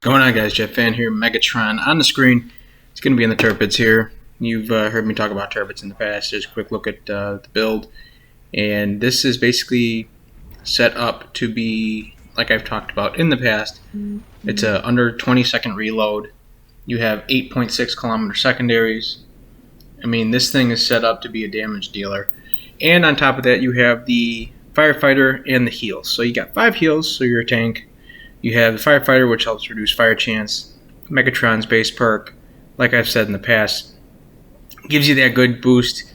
Going on, guys? Jeff Fan here, Megatron on the screen. It's going to be in the Tirpitz here. You've heard me talk about Tirpitz in the past. Just a quick look at the build. And this is basically set up to be, like I've talked about in the past, it's a under 20-second reload. You have 8.6 kilometer secondaries. I mean, this thing is set up to be a damage dealer. And on top of that, you have the firefighter and the heals. So you got 5 heals, so you're a tank. You have the firefighter, which helps reduce fire chance. Megatron's base perk, like I've said in the past, gives you that good boost.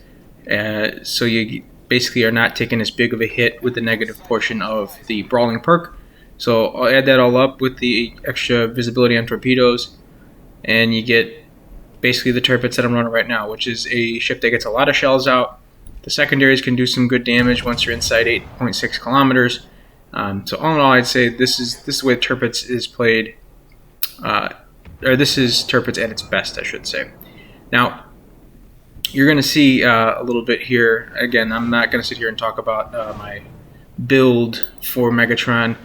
So you basically are not taking as big of a hit with the negative portion of the brawling perk. So I'll add that all up with the extra visibility on torpedoes, and you get basically the Tirpitz that I'm running right now, which is a ship that gets a lot of shells out. The secondaries can do some good damage once you're inside 8.6 kilometers. So all in all, I'd say this is the way Tirpitz is played, or this is Tirpitz at its best, I should say. Now, you're going to see a little bit here. Again, I'm not going to sit here and talk about my build for Megatron.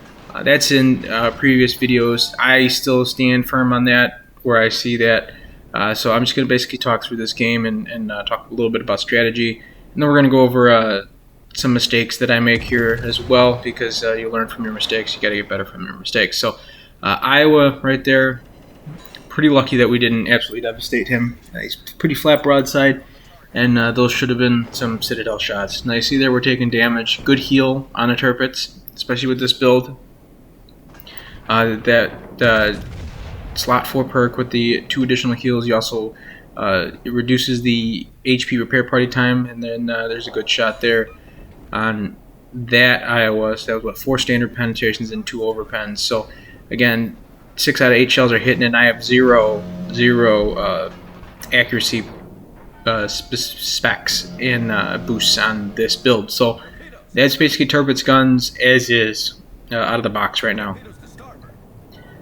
That's in previous videos. I still stand firm on that, where I see that. So I'm just going to basically talk through this game and talk a little bit about strategy. And then we're going to go over some mistakes that I make here as well, because you learn from your mistakes. You got to get better from your mistakes. So Iowa right there, pretty lucky that we didn't absolutely devastate him. He's pretty flat broadside, and those should have been some Citadel shots. Now you see there we're taking damage. Good heal on a Tirpitz, especially with this build. That slot 4 perk with the 2 additional heals, you also it reduces the HP repair party time, and then there's a good shot there on that Iowa. So that was what, 4 standard penetrations and 2 overpens. So again, 6 out of 8 shells are hitting, and I have zero accuracy specs and boosts on this build. So that's basically Tirpitz guns as is out of the box right now.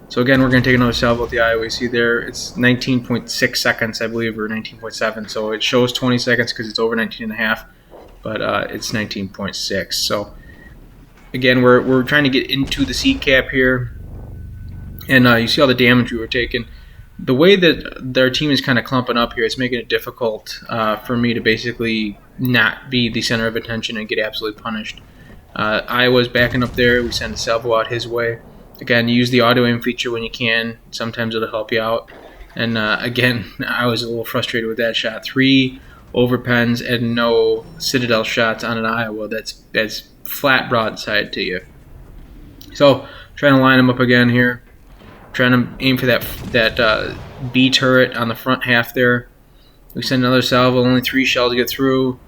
So again, we're going to take another salvo with the Iowa. You see there, it's 19.6 seconds, I believe, or 19.7. So it shows 20 seconds because it's over 19.5, but it's 19.6. So again, we're trying to get into the seat cap here, and you see all the damage we were taking. The way that their team is kind of clumping up here, it's making it difficult for me to basically not be the center of attention and get absolutely punished. Iowa's backing up there. We send a salvo out his way. Again, use the auto aim feature when you can. Sometimes it'll help you out. And again, I was a little frustrated with that shot. 3 overpens and no Citadel shots on an Iowa. That's flat broadside to you. So trying to line them up again here. Trying to aim for that B turret on the front half there. We send another salvo. Only 3 shells get through,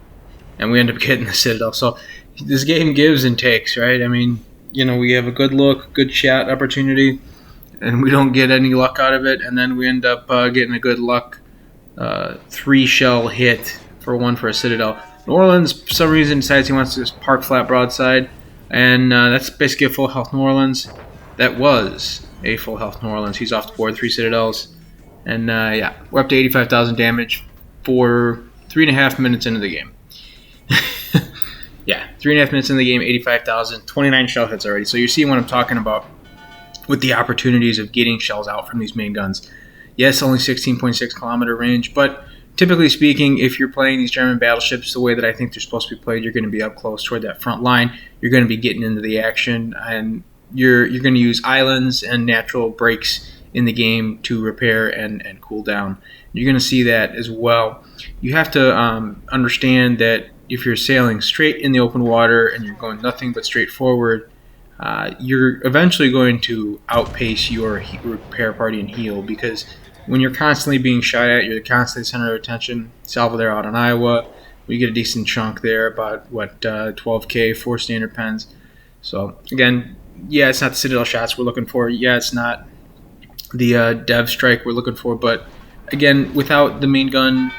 and we end up getting the Citadel. So this game gives and takes, right? I mean, you know, we have a good look, good shot opportunity, and we don't get any luck out of it, and then we end up getting a good luck 3 shell hit for a Citadel. New Orleans, for some reason, decides he wants to just park flat broadside, and that's basically a full health New Orleans. That was a full health New Orleans. He's off the board, 3 Citadels, and yeah, we're up to 85,000 damage for 3.5 minutes into the game. Yeah, 3.5 minutes in the game, 85,000, 29 shell hits already. So you're seeing what I'm talking about with the opportunities of getting shells out from these main guns. Yes, only 16.6 kilometer range, but typically speaking, if you're playing these German battleships the way that I think they're supposed to be played, you're going to be up close toward that front line. You're going to be getting into the action, and you're going to use islands and natural breaks in the game to repair and cool down. You're going to see that as well. You have to understand that if you're sailing straight in the open water and you're going nothing but straight forward, you're eventually going to outpace your repair party and heal, because when you're constantly being shot at, you're constantly the center of attention. Salvo there out on Iowa. We get a decent chunk there, about, 12K, 4 standard pens. So, again, yeah, it's not the Citadel shots we're looking for. Yeah, it's not the dev strike we're looking for. But, again, without the main gun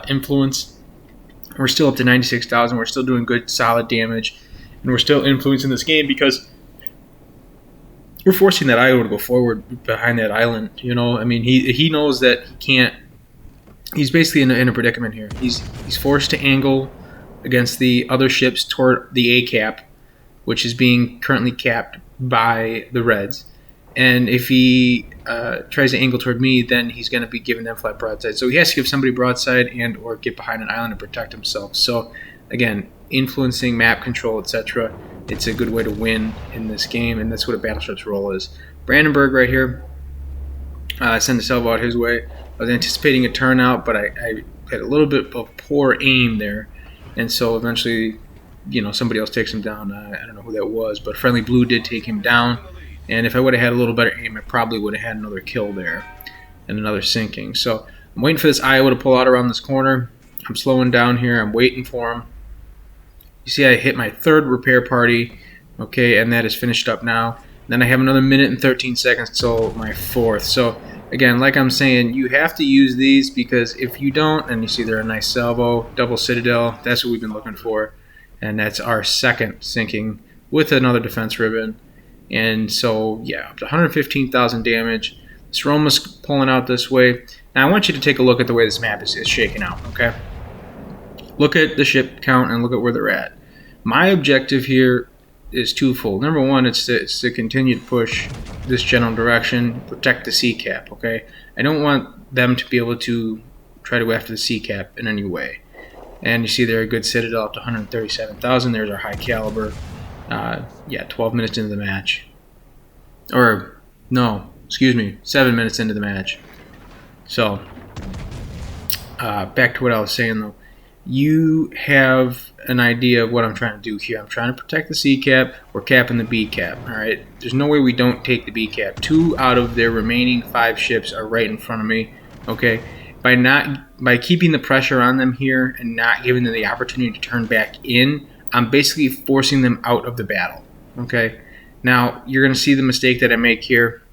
influence, we're still up to 96,000. We're still doing good, solid damage. And we're still influencing this game because we're forcing that Iowa to go forward behind that island. You know, I mean, he knows that he can't. He's basically in a predicament here. He's forced to angle against the other ships toward the A cap, which is being currently capped by the Reds. and if he tries to angle toward me, then he's going to be giving them flat broadside. So he has to give somebody broadside and or get behind an island and protect himself. So again, influencing map control, etc. It's a good way to win in this game, and that's what a battleship's role is. Brandenburg right here. Send the salvo out his way. I was anticipating a turnout, but I had a little bit of poor aim there, and so eventually, somebody else takes him down. I don't know who that was, but friendly blue did take him down. And if I would have had a little better aim, I probably would have had another kill there and another sinking. So I'm waiting for this Iowa to pull out around this corner. I'm slowing down here. I'm waiting for him. You see I hit my third repair party, okay, and that is finished up now. Then I have another minute and 13 seconds till my fourth. So again, like I'm saying, you have to use these, because if you don't, and you see they're a nice salvo, double citadel, that's what we've been looking for. And that's our second sinking with another defense ribbon. And so, yeah, up to 115,000 damage. This Roma's pulling out this way. Now I want you to take a look at the way this map is shaking out, okay? Look at the ship count and look at where they're at. My objective here is twofold. Number one, it's to continue to push this general direction, protect the sea cap, okay? I don't want them to be able to try to go after the sea cap in any way. And you see there a good citadel up to 137,000. There's our high caliber. Yeah, 12 minutes into the match. Or, no, excuse me, 7 minutes into the match. So, back to what I was saying though. You have an idea of what I'm trying to do here. I'm trying to protect the C cap. We're capping the B cap. All right. There's no way we don't take the B cap. 2 out of their remaining 5 ships are right in front of me. Okay. By keeping the pressure on them here and not giving them the opportunity to turn back in, I'm basically forcing them out of the battle. Okay. Now you're going to see the mistake that I make here,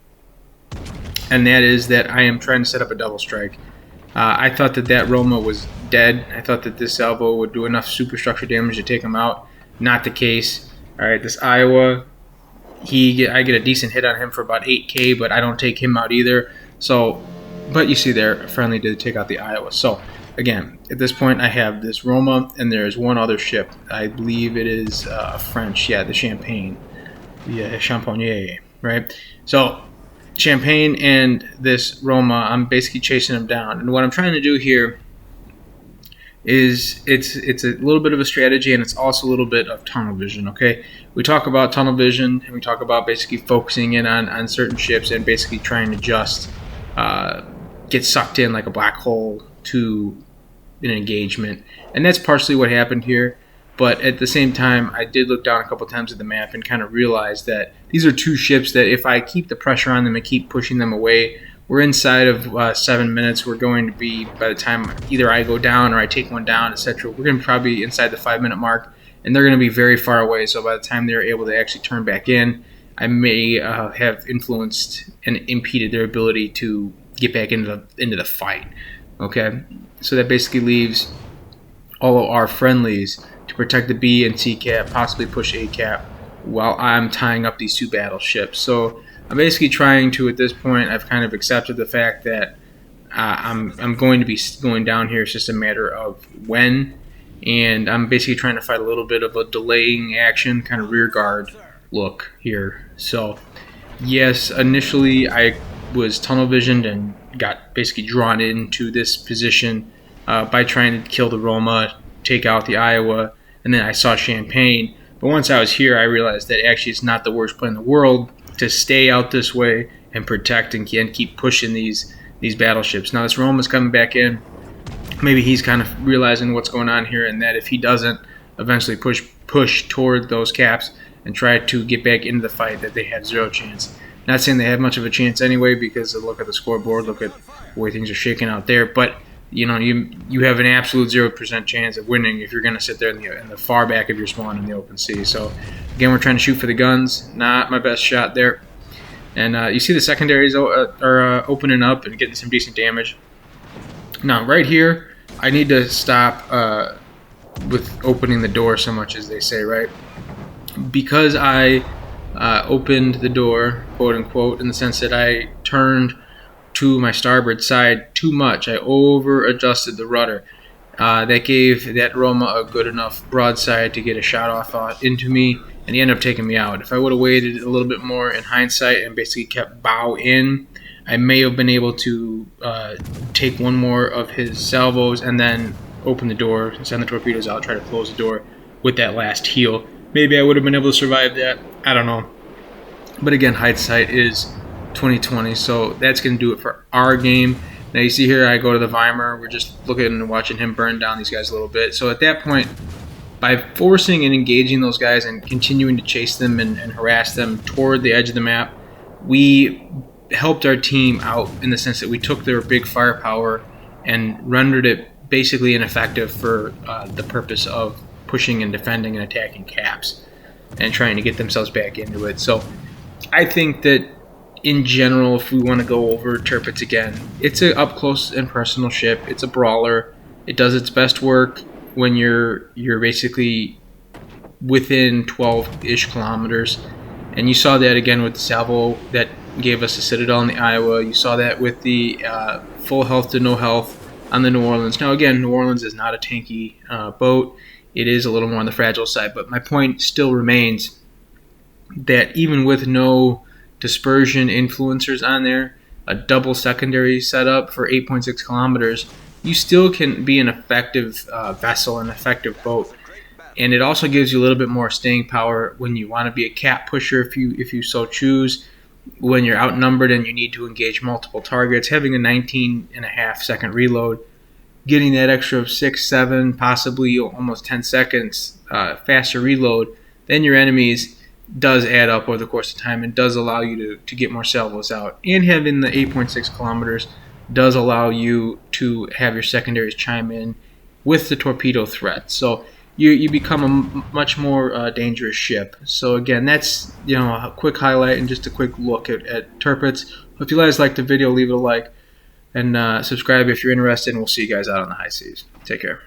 and that is that I am trying to set up a double strike. I thought that Roma was dead. I thought that this salvo would do enough superstructure damage to take him out. Not the case. All right, this Iowa, I get a decent hit on him for about 8K, but I don't take him out either. So, but you see there, friendly did take out the Iowa. So, again, at this point, I have this Roma, and there is one other ship. I believe it is French. Yeah, the Champagne. The Champagne, right? So, Champagne and this Roma, I'm basically chasing them down. And what I'm trying to do here is it's a little bit of a strategy, and it's also a little bit of tunnel vision, okay? We talk about tunnel vision, and we talk about basically focusing in on certain ships and basically trying to just get sucked in like a black hole to an engagement. And that's partially what happened here. But at the same time, I did look down a couple times at the map and kind of realized that these are 2 ships that if I keep the pressure on them and keep pushing them away, we're inside of 7 minutes. We're going to be, by the time either I go down or I take one down, etc., we're going to probably be inside the 5-minute mark, and they're going to be very far away. So by the time they're able to actually turn back in, I may have influenced and impeded their ability to get back into the fight. Okay, so that basically leaves all of our friendlies to protect the B and C cap, possibly push A cap, while I'm tying up these 2 battleships. So I'm basically trying to, at this point, I've kind of accepted the fact that I'm going to be going down here. It's just a matter of when, and I'm basically trying to fight a little bit of a delaying action, kind of rear guard look here. So yes, initially I was tunnel visioned and got basically drawn into this position by trying to kill the Roma, take out the Iowa, and then I saw Champagne. But once I was here, I realized that actually it's not the worst play in the world to stay out this way and protect and keep pushing these battleships. Now this Roma's coming back in. Maybe he's kind of realizing what's going on here, and that if he doesn't eventually push toward those caps and try to get back into the fight, that they have 0 chance. Not saying they have much of a chance anyway, because look at the scoreboard, look at the way things are shaking out there. But you have an absolute 0% chance of winning if you're going to sit there in the far back of your spawn in the open sea. So again, we're trying to shoot for the guns. Not my best shot there. And you see the secondaries are opening up and getting some decent damage. Now right here, I need to stop with opening the door so much, as they say, right? Because I opened the door, quote unquote, in the sense that I turned to my starboard side too much. I over adjusted the rudder. That gave that Roma a good enough broadside to get a shot off into me and he ended up taking me out. If I would have waited a little bit more in hindsight and basically kept bow in, I may have been able to take one more of his salvos and then open the door, send the torpedoes out, try to close the door with that last heal. Maybe I would have been able to survive that. I don't know. But again, hindsight is 2020, so that's going to do it for our game. Now you see here I go to the Weimar. We're just looking and watching him burn down these guys a little bit. So at that point, by forcing and engaging those guys and continuing to chase them and harass them toward the edge of the map, we helped our team out in the sense that we took their big firepower and rendered it basically ineffective for the purpose of pushing and defending and attacking caps and trying to get themselves back into it. So I think that in general, if we want to go over Tirpitz again, it's an up close and personal ship. It's a brawler. It does its best work when you're basically within 12-ish kilometers. And you saw that again with the salvo that gave us the Citadel in the Iowa. You saw that with the full health to no health on the New Orleans. Now again, New Orleans is not a tanky boat. It is a little more on the fragile side. But my point still remains that even with no dispersion influencers on there, a double secondary setup for 8.6 kilometers, you still can be an effective vessel, an effective boat. And it also gives you a little bit more staying power when you want to be a cap pusher if you so choose. When you're outnumbered and you need to engage multiple targets, having a 19.5-second reload, getting that extra 6, 7, possibly almost 10 seconds faster reload than your enemies does add up over the course of time and does allow you to get more salvos out. And having the 8.6 kilometers does allow you to have your secondaries chime in with the torpedo threat. So you become a much more dangerous ship. So again, that's a quick highlight and just a quick look at Tirpitz. If you guys liked the video, leave it a like and subscribe if you're interested, and we'll see you guys out on the high seas. Take care.